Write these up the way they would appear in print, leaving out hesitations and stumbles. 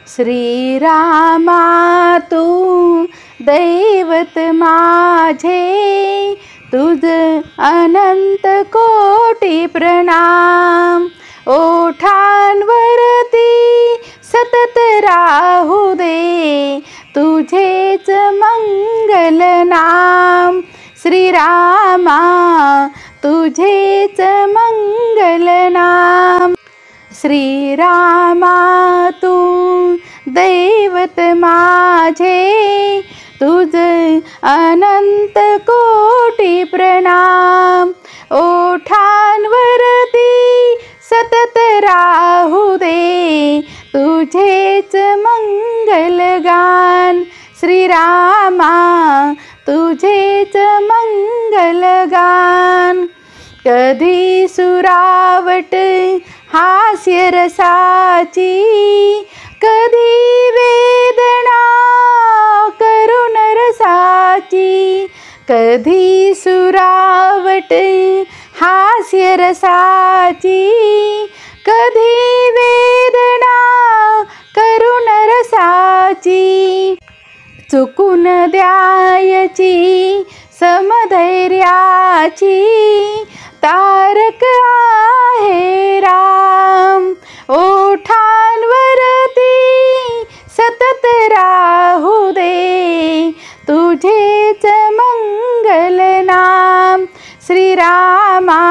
श्रीरामा तू दैवत माझे, तुझ अनंत कोटी प्रणाम। ओठांवरती सतत राहू दे तुझेच मंगल नाम। श्रीरामा तुझेच मंगल नाम। श्रीरामा तू दैवत माझे, तुझ अनंत कोटी प्रणाम। ओठांवरती सतत राहू दे तुझेच मंगल गान। श्रीरामा तुझेच मंगल गान। कधी सुरावट हास्य रसाची, कधी वेदना करुण रसाची। कधी सुरावट हास्य रसाची, कधी वेदना करुण रसाची। चुकून द्यायची समधैर्याची, तारक आहे राम। ओठांवरती सतत राहू दे तुझेच मंगल नाम। श्रीरामा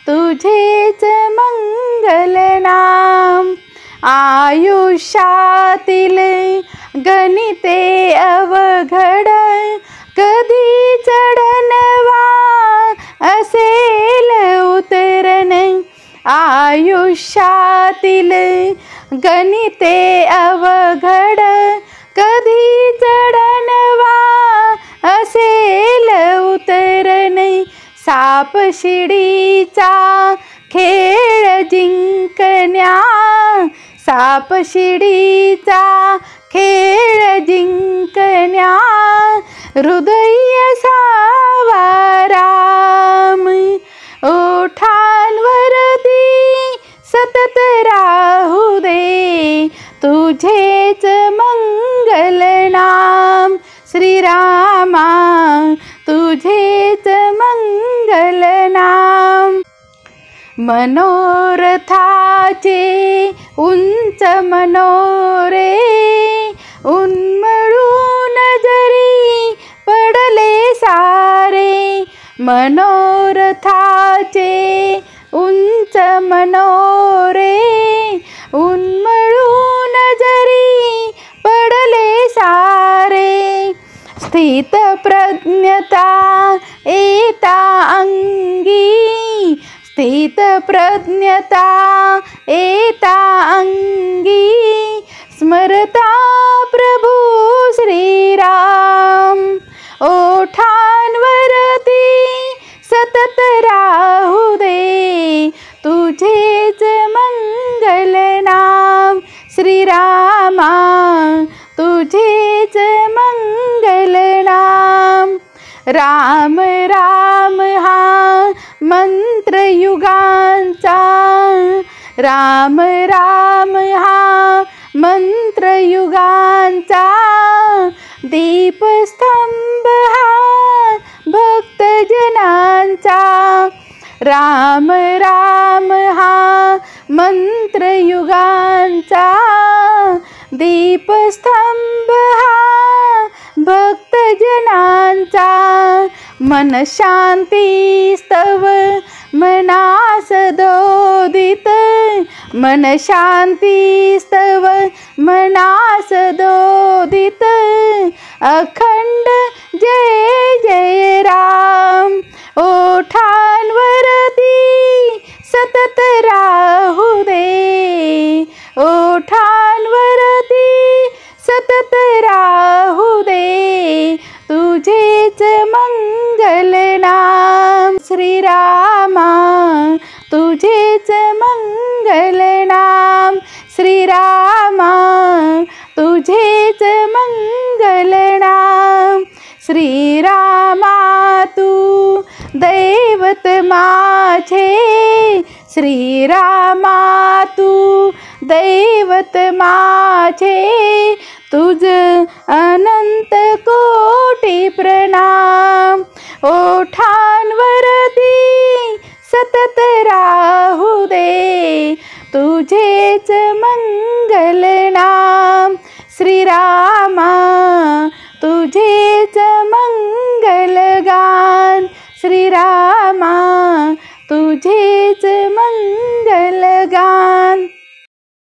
तुझेच मंगल नाम। आयुष्यातील गणिते अवघड, कधी चढणवा असेल उतरण। आयुष्यातील गणिते अवघड, कधी चढणवा असेल उतरण। साप शिडीचा खेळ जिंकण्या, साप शिडीचा खेळ जिंकण्या। हृदय सावा राम। ओठांवरती सतत राहू दे तुझेच मंगल नाम। श्रीरामा तुझेच मंगल नाम। मनोरथाचे उंच मनोरे, उन्मळून जरी पडले सारे। मनोरथाचे उंच मनोरे, उन्मळून जरी पडले सारे। स्थित प्रज्ञता येता अंगी, स्थित प्रज्ञता येता अंगी। स्मरता प्रभू श्रीराम। ओठांवरती सतत राहू दे तुझेच मंगल नाम। श्रीरामा तुझेच मंगल नाम। राम राम हा मंत्र युगांचा, राम राम हा मंत्र युगांचा। दीपस्तंभ हा भक्त जनांचा, राम राम हा मंत्र युगांचा। दीपस्तंभ हा भक्त जनांचा। मन शांती स्तव मनास दोदित, मन शांती स्तव मनास दोदित। अखंड जय जय राम। ओठांवरती सतत राहू दे, ओठांवरती सतत राहू दे तुझेच मंगल नाम। श्रीरामा तुझेच मंगल नाम। श्रीरामा तुझेच मंगल नाम। श्रीरामा तू दैवत माझे, श्रीरामा तू दैवत माझे तुझ अनंत कोटी प्रणाम. ओठांवरती सतत राहू दे तुझेच मंगल नाम. श्रीरामा तुझेच मंगल गान. श्रीरामा तुझेच मंगल गान.